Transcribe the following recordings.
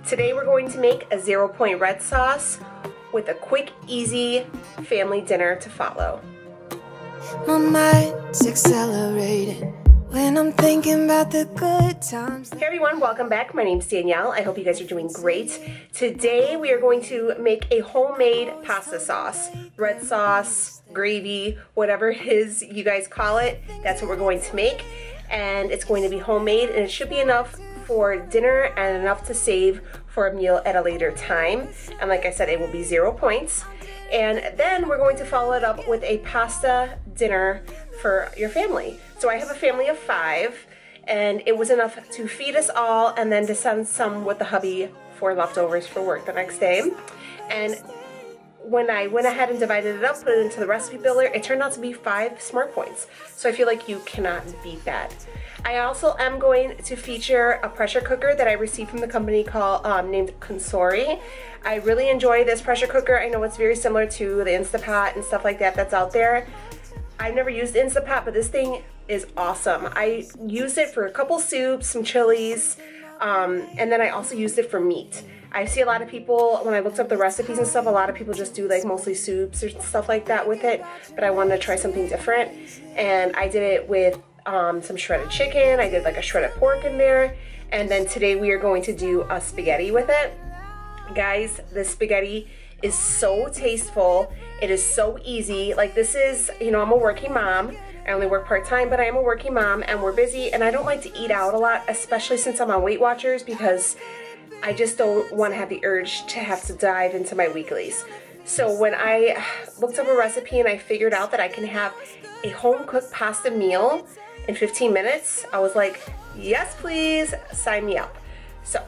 Today we're going to make a 0-point red sauce with a quick, easy family dinner to follow. My mind's accelerating when I'm thinking about the good times. Hey everyone, welcome back. My name's Danielle. I hope you guys are doing great. Today we are going to make a homemade pasta sauce. Red sauce, gravy, whatever it is you guys call it, that's what we're going to make. And it's going to be homemade, and it should be enough for dinner and enough to save for a meal at a later time. And like I said, it will be 0 points. And then we're going to follow it up with a pasta dinner for your family. So I have a family of 5, and it was enough to feed us all and then to send some with the hubby for leftovers for work the next day. And when I went ahead and divided it up, put it into the recipe builder, it turned out to be 5 smart points. So I feel like you cannot beat that. I also am going to feature a pressure cooker that I received from the company called named COSORI. I really enjoy this pressure cooker. I know it's very similar to the Instapot and stuff like that that's out there. I've never used Instapot, but this thing is awesome. I used it for a couple soups, some chilies, and then I also used it for meat. I see a lot of people, when I looked up the recipes and stuff, a lot of people just do like mostly soups or stuff like that with it, but I wanted to try something different. And I did it with some shredded chicken. I did like a shredded pork in there. And then today we are going to do a spaghetti with it. Guys, this spaghetti is so tasteful. It is so easy. Like, this is, you know, I'm a working mom. I only work part-time, but I am a working mom and we're busy, and I don't like to eat out a lot, especially since I'm on Weight Watchers, because I just don't want to have the urge to have to dive into my weeklies. So when I looked up a recipe and I figured out that I can have a home-cooked pasta meal in 15 minutes, I was like, yes please, sign me up. So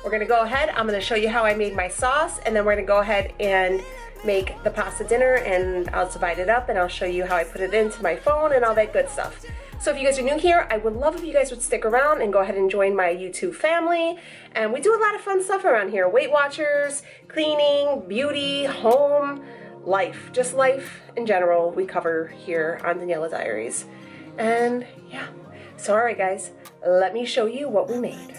we're gonna go ahead, I'm gonna show you how I made my sauce, and then we're gonna go ahead and make the pasta dinner, and I'll divide it up and I'll show you how I put it into my phone and all that good stuff. So if you guys are new here, I would love if you guys would stick around and go ahead and join my YouTube family. And we do a lot of fun stuff around here. Weight Watchers, cleaning, beauty, home, life. Just life in general we cover here on Daniela Diaries. And yeah, so alright guys, let me show you what we made.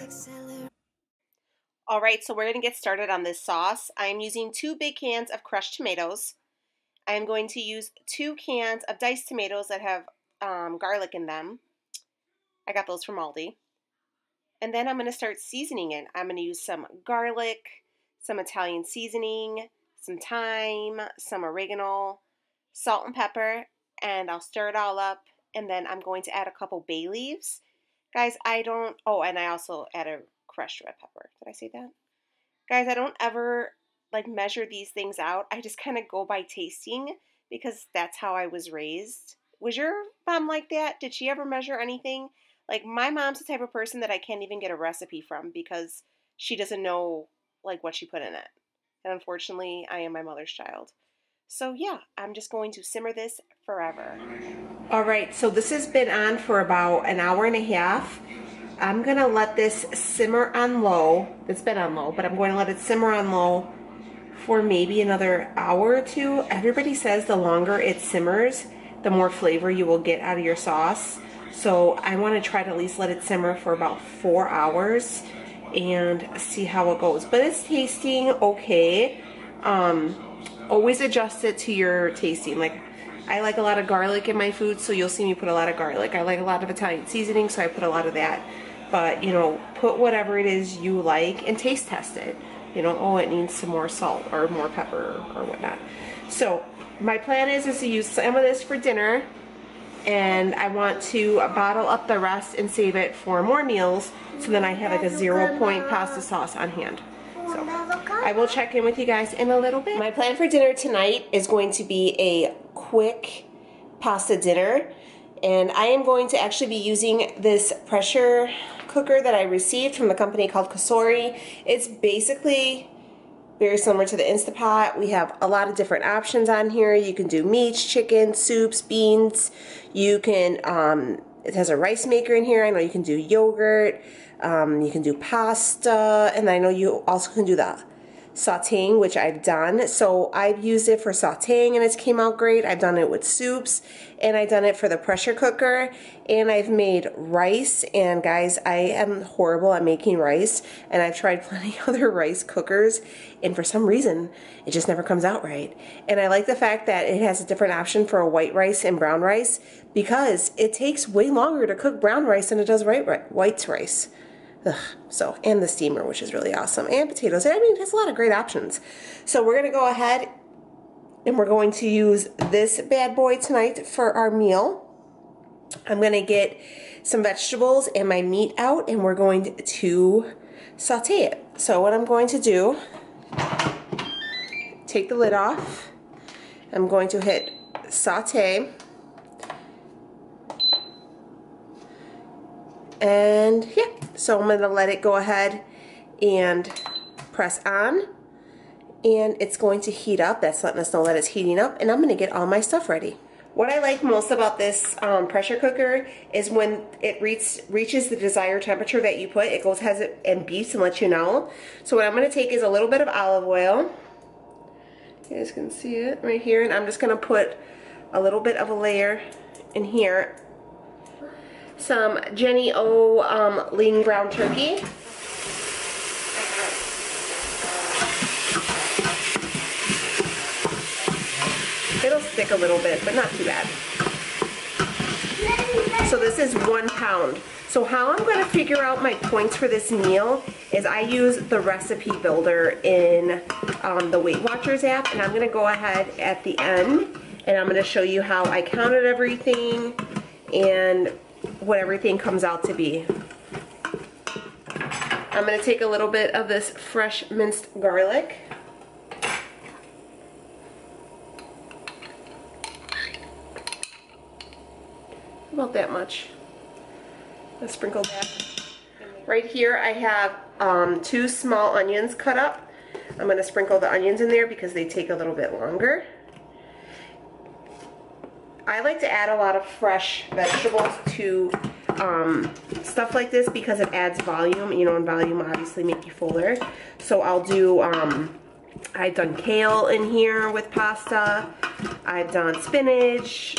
Alright, so we're going to get started on this sauce. I'm using 2 big cans of crushed tomatoes. I'm going to use 2 cans of diced tomatoes that have garlic in them. I got those from Aldi. And then I'm going to start seasoning it. I'm going to use some garlic, some Italian seasoning, some thyme, some oregano, salt and pepper, and I'll stir it all up, and then I'm going to add a couple bay leaves. Guys, and I also add a crushed red pepper. Did I say that? Guys, I don't ever like measure these things out. I just kind of go by tasting, because that's how I was raised. Was your mom like that? Did she ever measure anything? Like, my mom's the type of person that I can't even get a recipe from because she doesn't know like what she put in it. And unfortunately, I am my mother's child. So yeah, I'm just going to simmer this forever. Alright, so this has been on for about an hour and a half. I'm going to let this simmer on low. It's been on low, but I'm going to let it simmer on low for maybe another hour or 2. Everybody says the longer it simmers, the more flavor you will get out of your sauce. So I want to try to at least let it simmer for about 4 hours and see how it goes. But it's tasting okay. Always adjust it to your tasting. Like, I like a lot of garlic in my food, so you'll see me put a lot of garlic. I like a lot of Italian seasoning, so I put a lot of that. But, you know, put whatever it is you like and taste test it. You know, oh, it needs some more salt or more pepper or whatnot. So my plan is to use some of this for dinner, and I want to bottle up the rest and save it for more meals, so then I have like a 0-point pasta sauce on hand. So I will check in with you guys in a little bit. My plan for dinner tonight is going to be a quick pasta dinner, and I am going to actually be using this pressure cooker that I received from a company called COSORI. It's basically very similar to the Instapot. We have a lot of different options on here. You can do meats, chicken, soups, beans. You can, it has a rice maker in here. I know you can do yogurt. You can do pasta. And I know you also can do the sauteing, which I've done. So I've used it for sauteing and it's came out great. I've done it with soups and I've done it for the pressure cooker, and I've made rice. And guys, I am horrible at making rice, and I've tried plenty of other rice cookers, and for some reason it just never comes out right. And I like the fact that it has a different option for a white rice and brown rice, because it takes way longer to cook brown rice than it does white rice. Ugh. So, and the steamer, which is really awesome, and potatoes. I mean, it has a lot of great options. So we're gonna go ahead and we're going to use this bad boy tonight for our meal. I'm gonna get some vegetables and my meat out, and we're going to saute it. So what I'm going to do, take the lid off. I'm going to hit saute. And yeah, so I'm going to let it go ahead and press on, and it's going to heat up. That's letting us know that it's heating up, and I'm going to get all my stuff ready. What I like most about this pressure cooker is when it reaches the desired temperature that you put, it goes ahead and beeps and lets you know. So what I'm going to take is a little bit of olive oil. You guys can see it right here, and I'm just going to put a little bit of a layer in here. Some Jenny O lean ground turkey. It'll stick a little bit, but not too bad. So this is 1 pound. So how I'm going to figure out my points for this meal is I use the recipe builder in the Weight Watchers app, and I'm going to go ahead at the end and I'm going to show you how I counted everything and what everything comes out to be. I'm going to take a little bit of this fresh minced garlic. About that much. Let's sprinkle that. Right here I have 2 small onions cut up. I'm going to sprinkle the onions in there because they take a little bit longer. I like to add a lot of fresh vegetables to stuff like this because it adds volume, you know, and volume obviously make you fuller. So I'll do, I've done kale in here with pasta, I've done spinach,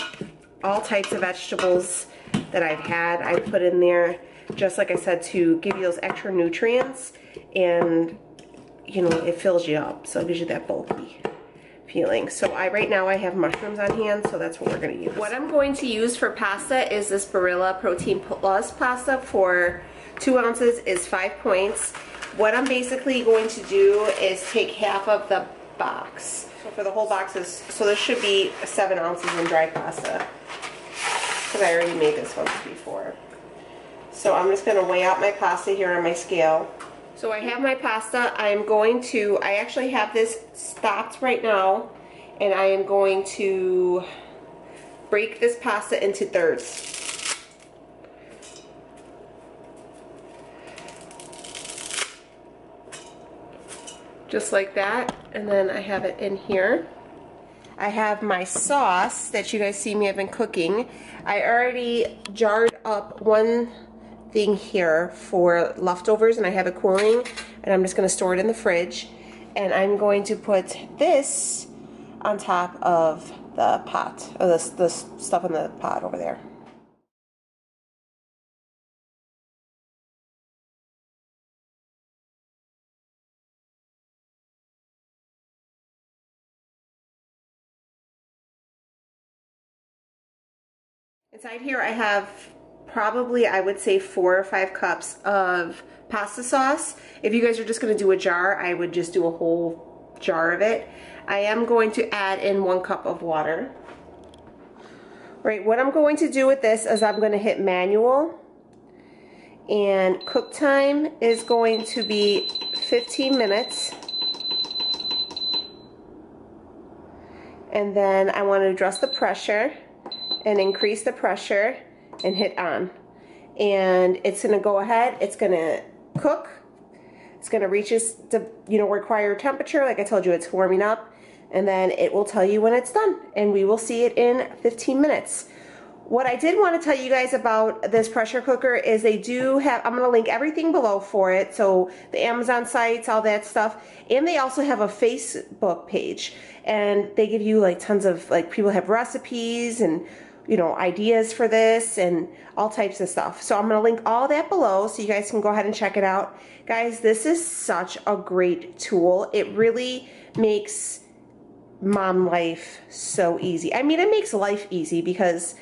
all types of vegetables that I've had, I put in there, just like I said, to give you those extra nutrients, and, you know, it fills you up, so it gives you that bulky feeling. So right now I have mushrooms on hand, so that's what we're going to use. What I'm going to use for pasta is this Barilla Protein Plus pasta for 2 ounces is 5 points. What I'm basically going to do is take half of the box. So for the whole box is, so this should be 7 ounces in dry pasta, because I already made this once before. So I'm just going to weigh out my pasta here on my scale. So I have my pasta. I actually have this stopped right now, and I am going to break this pasta into thirds. Just like that, and then I have it in here. I have my sauce that you guys see me have been cooking. I already jarred up one thing here for leftovers, and I have it cooling, and I'm just going to store it in the fridge, and I'm going to put this on top of the pot, or the stuff in the pot over there. Inside here I have probably, I would say, 4 or 5 cups of pasta sauce. If you guys are just going to do a jar, I would just do a whole jar of it. I am going to add in 1 cup of water. Right, what I'm going to do with this is I'm going to hit manual, and cook time is going to be 15 minutes. And then I want to adjust the pressure and increase the pressure and hit on, and it's going to go ahead, it's going to cook, it's going to reach the required temperature. Like I told you, it's warming up, and then it will tell you when it's done, and we will see it in 15 minutes. what I did want to tell you guys about this pressure cooker is they do have, I'm going to link everything below for it, so the Amazon sites, all that stuff, and they also have a Facebook page, and they give you like tons of, like, people have recipes and, you know, ideas for this and all types of stuff. So I'm going to link all that below so you guys can go ahead and check it out. Guys, this is such a great tool. It really makes mom life so easy. I mean, it makes life easy because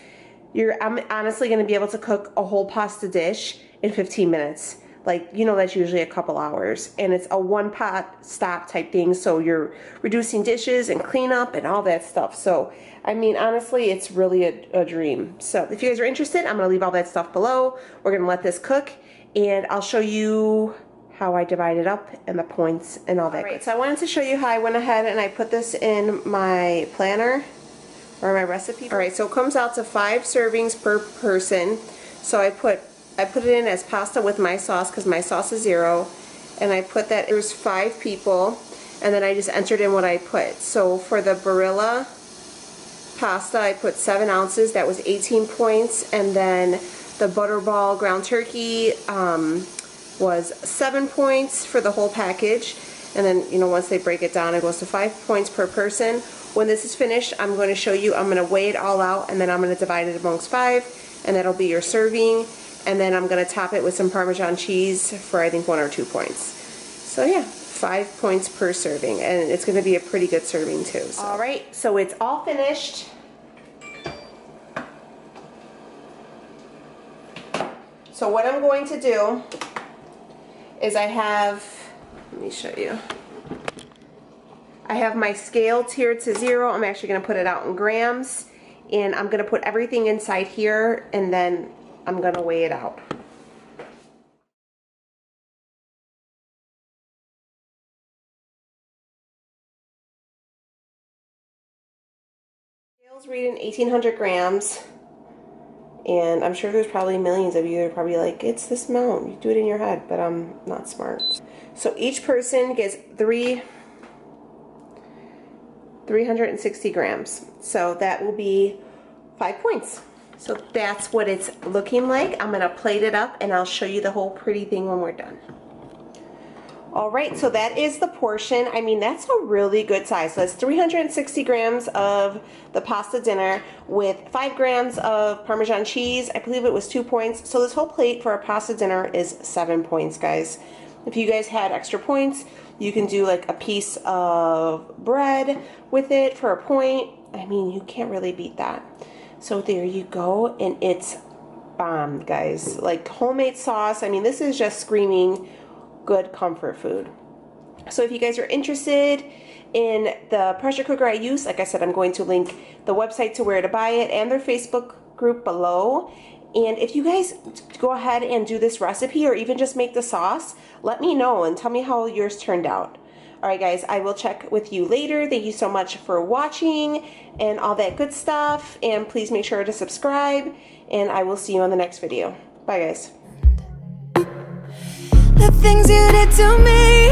I'm honestly going to be able to cook a whole pasta dish in 15 minutes. Like, you know, that's usually a couple hours, and it's a one pot stop type thing, so you're reducing dishes and cleanup and all that stuff. So I mean, honestly, it's really a dream. So if you guys are interested, I'm going to leave all that stuff below. We're going to let this cook, and I'll show you how I divide it up and the points and all that. All right, so I wanted to show you how I went ahead and I put this in my planner or my recipe. All right, so it comes out to 5 servings per person. So I put it in as pasta with my sauce because my sauce is 0, and I put that there's 5 people, and then I just entered in what I put. So for the Barilla pasta, I put 7 ounces. That was 18 points, and then the Butterball ground turkey was 7 points for the whole package. And then, you know, once they break it down, it goes to 5 points per person. When this is finished, I'm going to show you, I'm going to weigh it all out, and then I'm going to divide it amongst 5, and that'll be your serving. And then I'm going to top it with some Parmesan cheese for, I think, 1 or 2 points. So yeah, 5 points per serving, and it's going to be a pretty good serving too. So. All right, so it's all finished. So what I'm going to do is let me show you. I have my scale tiered to 0. I'm actually going to put it out in grams, and I'm going to put everything inside here, and then I'm going to weigh it out. Scale's reading 1,800 grams, and I'm sure there's probably millions of you that are probably like, it's this amount, you do it in your head, but I'm not smart. So each person gets 360 grams. So that will be 5 points. So that's what it's looking like. I'm gonna plate it up and I'll show you the whole pretty thing when we're done. All right, so that is the portion. I mean, that's a really good size. So that's 360 grams of the pasta dinner with 5 grams of Parmesan cheese. I believe it was 2 points. So this whole plate for a pasta dinner is 7 points, guys. If you guys had extra points, you can do like a piece of bread with it for a point. I mean, you can't really beat that. So there you go, and it's bomb, guys. Like homemade sauce. I mean, this is just screaming good comfort food. So if you guys are interested in the pressure cooker I use, like I said, I'm going to link the website to where to buy it and their Facebook group below. And if you guys go ahead and do this recipe or even just make the sauce, let me know and tell me how yours turned out. Alright guys, I will check with you later. Thank you so much for watching and all that good stuff. And please make sure to subscribe, and I will see you on the next video. Bye guys. The things you did to me,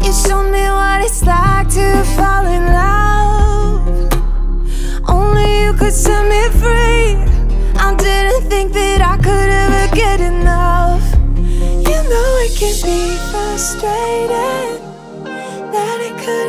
you showed me what it's like to fall in love. Only you could set me free. I didn't think that I could ever get enough. You know it can be frustrating that it could